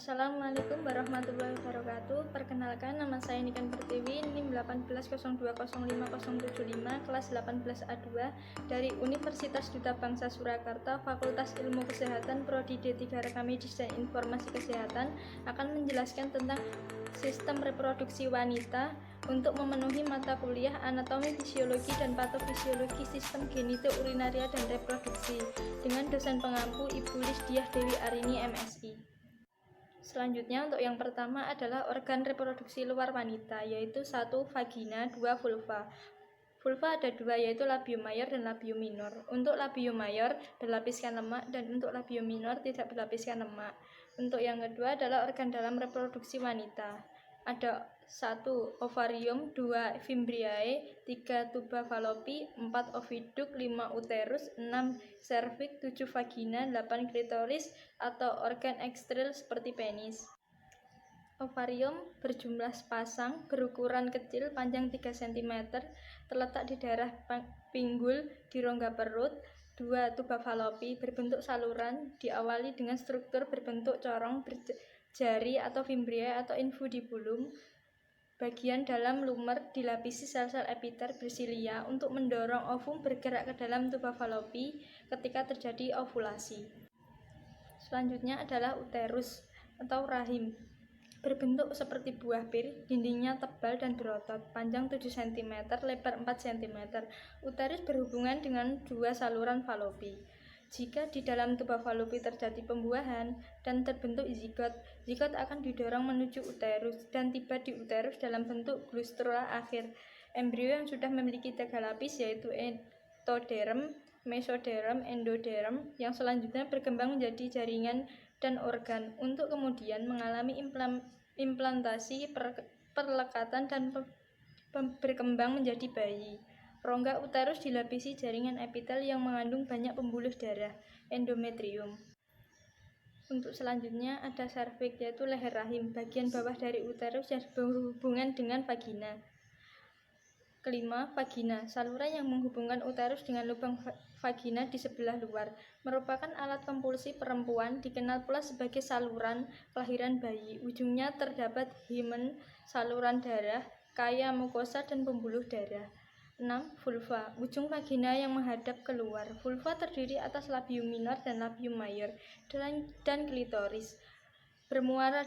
Assalamualaikum warahmatullahi wabarakatuh. Perkenalkan, nama saya Niken Pertiwi, NIM 180205075, kelas 18A2 dari Universitas Duta Bangsa Surakarta, Fakultas Ilmu Kesehatan, Prodi D3 Rekamedis dan Informasi Kesehatan, akan menjelaskan tentang sistem reproduksi wanita untuk memenuhi mata kuliah anatomi fisiologi dan patofisiologi sistem genito-urinaria dan reproduksi dengan dosen pengampu Ibu Lisdiah Dewi Arini, MSI. Selanjutnya, untuk yang pertama adalah organ reproduksi luar wanita, yaitu 1. Vagina, 2. Vulva. Vulva ada 2, yaitu labium mayor dan labium minor. Untuk labium mayor berlapiskan lemak dan untuk labium minor tidak berlapiskan lemak. Untuk yang kedua adalah organ dalam reproduksi wanita. Ada 1. Ovarium, 2. Fimbriae, 3. Tuba Fallopi, 4. Oviduk, 5. Uterus, 6. Serviks, 7. Vagina, 8. Klitoris atau organ ekstril seperti penis. Ovarium berjumlah sepasang, berukuran kecil, panjang 3 cm, terletak di daerah pinggul di rongga perut. 2. Tuba Fallopi berbentuk saluran, diawali dengan struktur berbentuk corong berjari atau fimbriae atau infundibulum. Bagian dalam lumer dilapisi sel-sel epiter bersilia untuk mendorong ovum bergerak ke dalam tuba Fallopi ketika terjadi ovulasi. Selanjutnya adalah uterus atau rahim. Berbentuk seperti buah pir, dindingnya tebal dan berotot, panjang 7 cm, lebar 4 cm. Uterus berhubungan dengan 2 saluran Fallopi. Jika di dalam tuba Fallopi terjadi pembuahan dan terbentuk zigot, zigot akan didorong menuju uterus dan tiba di uterus dalam bentuk glustula akhir. Embrio yang sudah memiliki 3 lapis yaitu ektoderm, mesoderm, endoderm yang selanjutnya berkembang menjadi jaringan dan organ untuk kemudian mengalami implantasi, perlekatan dan berkembang menjadi bayi. Rongga uterus dilapisi jaringan epitel yang mengandung banyak pembuluh darah, endometrium. Untuk selanjutnya ada serviks, yaitu leher rahim, bagian bawah dari uterus yang berhubungan dengan vagina. Kelima, vagina, saluran yang menghubungkan uterus dengan lubang vagina di sebelah luar, merupakan alat kompulsi perempuan, dikenal pula sebagai saluran kelahiran bayi. Ujungnya terdapat himen, saluran darah, kaya mukosa dan pembuluh darah. 6. Vulva, ujung vagina yang menghadap keluar. Vulva terdiri atas labium minor dan labium mayor dan klitoris. Bermuara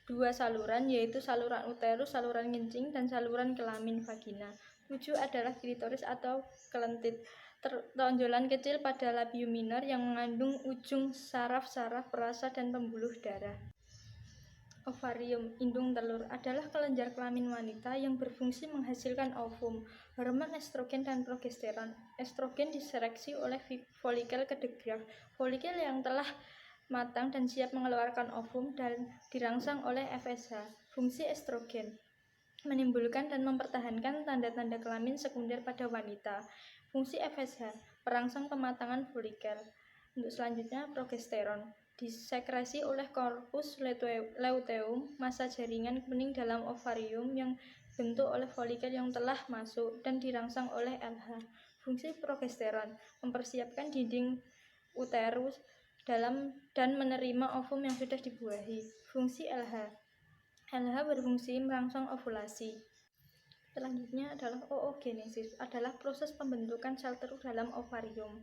2 saluran, yaitu saluran uterus, saluran kencing, dan saluran kelamin vagina. 7 adalah klitoris atau kelentit, tonjolan kecil pada labium minor yang mengandung ujung saraf-saraf perasa dan pembuluh darah. Ovarium, indung telur, adalah kelenjar kelamin wanita yang berfungsi menghasilkan ovum, hormon estrogen dan progesteron. Estrogen disereksi oleh folikel kedegraf. Folikel yang telah matang dan siap mengeluarkan ovum dan dirangsang oleh FSH. Fungsi estrogen menimbulkan dan mempertahankan tanda-tanda kelamin sekunder pada wanita. Fungsi FSH perangsang pematangan folikel. Untuk selanjutnya progesteron disekresi oleh korpus luteum, massa jaringan kuning dalam ovarium yang dibentuk oleh folikel yang telah masuk dan dirangsang oleh LH. Fungsi progesteron mempersiapkan dinding uterus dalam dan menerima ovum yang sudah dibuahi. Fungsi LH berfungsi merangsang ovulasi. Selanjutnya adalah oogenesis, adalah proses pembentukan sel telur dalam ovarium,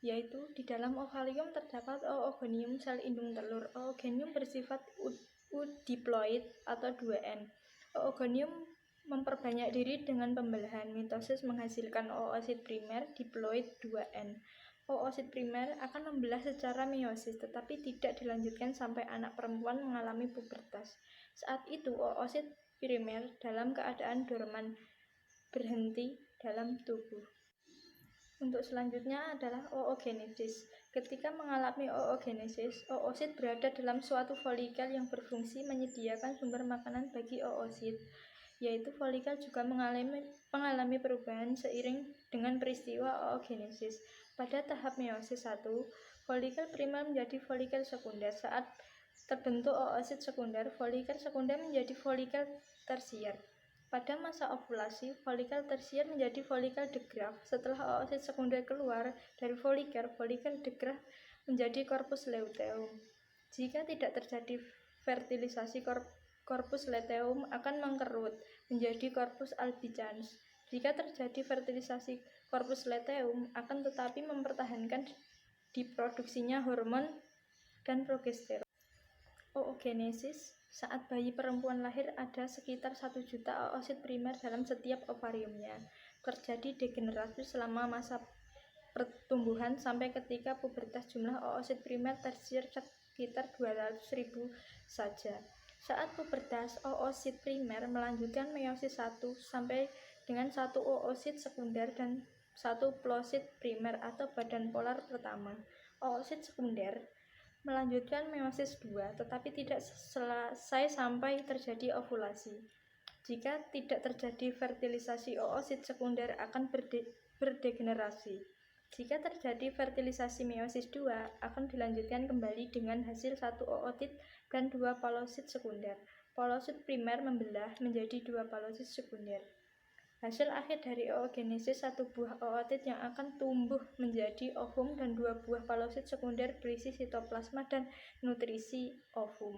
yaitu di dalam ovarium terdapat oogonium, sel indung telur. Oogonium bersifat eudiploid atau 2N. Oogonium memperbanyak diri dengan pembelahan. Mitosis menghasilkan oosit primer diploid 2N. Oosit primer akan membelah secara meiosis, tetapi tidak dilanjutkan sampai anak perempuan mengalami pubertas. Saat itu oosit primer dalam keadaan dorman, berhenti dalam tubuh. Untuk selanjutnya adalah oogenesis. Ketika mengalami oogenesis, oosit berada dalam suatu folikel yang berfungsi menyediakan sumber makanan bagi oosit. yaitu folikel juga mengalami perubahan seiring dengan peristiwa oogenesis. Pada tahap meiosis 1, folikel primer menjadi folikel sekunder. Saat terbentuk oosit sekunder, folikel sekunder menjadi folikel tersier. Pada masa ovulasi, folikel tersier menjadi folikel de Graaff. Setelah oosit sekunder keluar dari folikel de Graaff menjadi korpus luteum. Jika tidak terjadi fertilisasi, korpus luteum akan mengkerut menjadi korpus albicans. Jika terjadi fertilisasi, korpus luteum akan tetapi mempertahankan diproduksinya hormon dan progesteron. Oogenesis. Saat bayi perempuan lahir, ada sekitar 1 juta oosit primer dalam setiap ovariumnya. Terjadi degenerasi selama masa pertumbuhan sampai ketika pubertas. Jumlah oosit primer tersier sekitar 200.000 saja. Saat pubertas, oosit primer melanjutkan meiosis 1 sampai dengan 1 oosit sekunder dan 1 plosit primer atau badan polar pertama. Oosit sekunder melanjutkan meiosis 2, tetapi tidak selesai sampai terjadi ovulasi. Jika tidak terjadi fertilisasi, oosit sekunder akan berdegenerasi. Jika terjadi fertilisasi, meiosis 2 akan dilanjutkan kembali dengan hasil 1 ootit dan 2 palosit sekunder. Palosit primer membelah menjadi 2 palosit sekunder. Hasil akhir dari oogenesis 1 buah ootit yang akan tumbuh menjadi ovum dan 2 buah palosit sekunder berisi sitoplasma dan nutrisi ovum.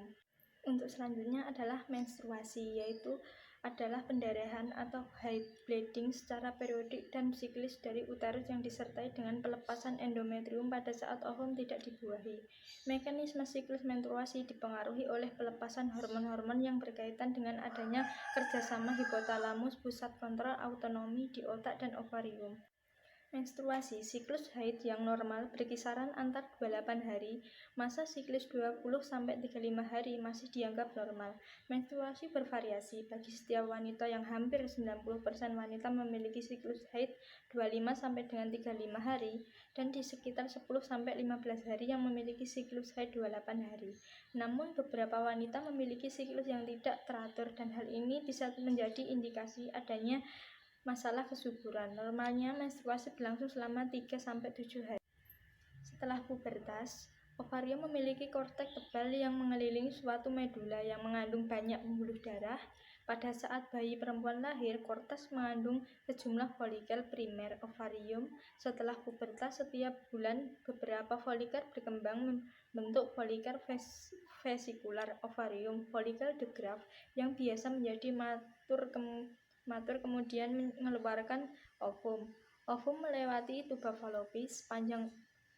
Untuk selanjutnya adalah menstruasi, yaitu adalah pendarahan atau haid bleeding secara periodik dan siklis dari uterus yang disertai dengan pelepasan endometrium pada saat ovum tidak dibuahi. Mekanisme siklus menstruasi dipengaruhi oleh pelepasan hormon-hormon yang berkaitan dengan adanya kerjasama hipotalamus, pusat kontrol autonomi di otak dan ovarium. Menstruasi, siklus haid yang normal berkisaran antar 28 hari, masa siklus 20-35 hari masih dianggap normal. Menstruasi bervariasi, bagi setiap wanita yang hampir 90% wanita memiliki siklus haid 25 sampai dengan 35 hari, dan di sekitar 10 sampai 15 hari yang memiliki siklus haid 28 hari. Namun beberapa wanita memiliki siklus yang tidak teratur dan hal ini bisa menjadi indikasi adanya masalah kesuburan. Normalnya menstruasi berlangsung selama 3-7 hari. Setelah pubertas, ovarium memiliki korteks tebal yang mengelilingi suatu medula yang mengandung banyak pembuluh darah. Pada saat bayi perempuan lahir, korteks mengandung sejumlah folikel primer ovarium. Setelah pubertas, setiap bulan beberapa folikel berkembang membentuk folikel vesikular ovarium, folikel de Graaff yang biasa menjadi matur kemudian mengeluarkan ovum. Ovum melewati tuba falopis, panjang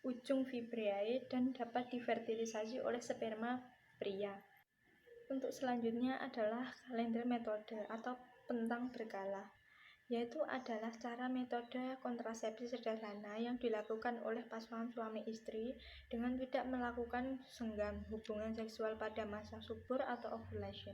ujung fibriae, dan dapat difertilisasi oleh sperma pria. Untuk selanjutnya adalah kalender metode atau pentang berkala, yaitu adalah cara metode kontrasepsi sederhana yang dilakukan oleh pasangan suami istri dengan tidak melakukan senggam hubungan seksual pada masa subur atau ovulation.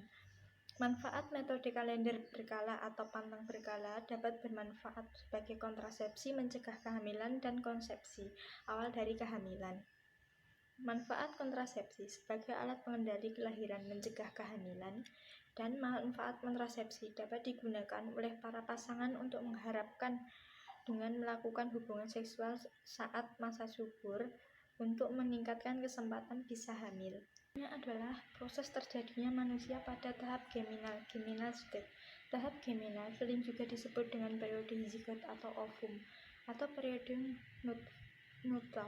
Manfaat metode kalender berkala atau pantang berkala dapat bermanfaat sebagai kontrasepsi mencegah kehamilan dan konsepsi awal dari kehamilan. Manfaat kontrasepsi sebagai alat pengendali kelahiran mencegah kehamilan, dan manfaat kontrasepsi dapat digunakan oleh para pasangan untuk mengharapkan dengan melakukan hubungan seksual saat masa subur untuk meningkatkan kesempatan bisa hamil. Ini adalah proses terjadinya manusia pada tahap geminal state. Tahap geminal sering juga disebut dengan periode zigot atau ovum atau periode nutfah,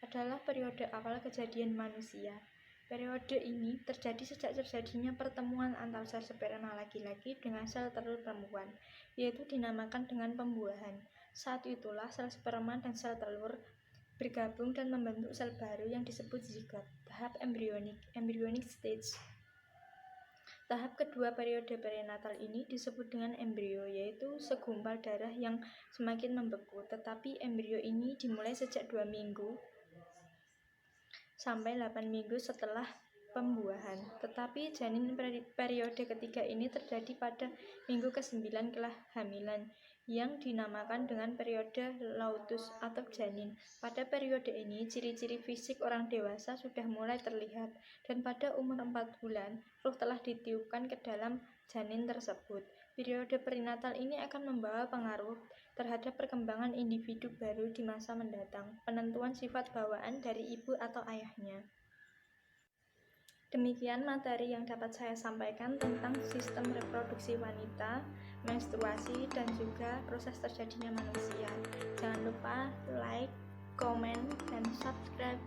adalah periode awal kejadian manusia. Periode ini terjadi sejak terjadinya pertemuan antar sel sperma laki-laki dengan sel telur perempuan, yaitu dinamakan dengan pembuahan. Saat itulah sel sperma dan sel telur bergabung dan membentuk sel baru yang disebut zigot. Tahap embryonic stage. Tahap kedua periode perinatal ini disebut dengan embrio, yaitu segumpal darah yang semakin membeku. Tetapi embrio ini dimulai sejak 2 minggu sampai 8 minggu setelah pembuahan. Tetapi janin periode ketiga ini terjadi pada minggu ke-9 kehamilan, yang dinamakan dengan periode luteus atau janin. Pada periode ini, ciri-ciri fisik orang dewasa sudah mulai terlihat, dan pada umur 4 bulan, ruh telah ditiupkan ke dalam janin tersebut. Periode perinatal ini akan membawa pengaruh terhadap perkembangan individu baru di masa mendatang, penentuan sifat bawaan dari ibu atau ayahnya. Demikian materi yang dapat saya sampaikan tentang sistem reproduksi wanita, menstruasi, dan juga proses terjadinya manusia. Jangan lupa like, komen, dan subscribe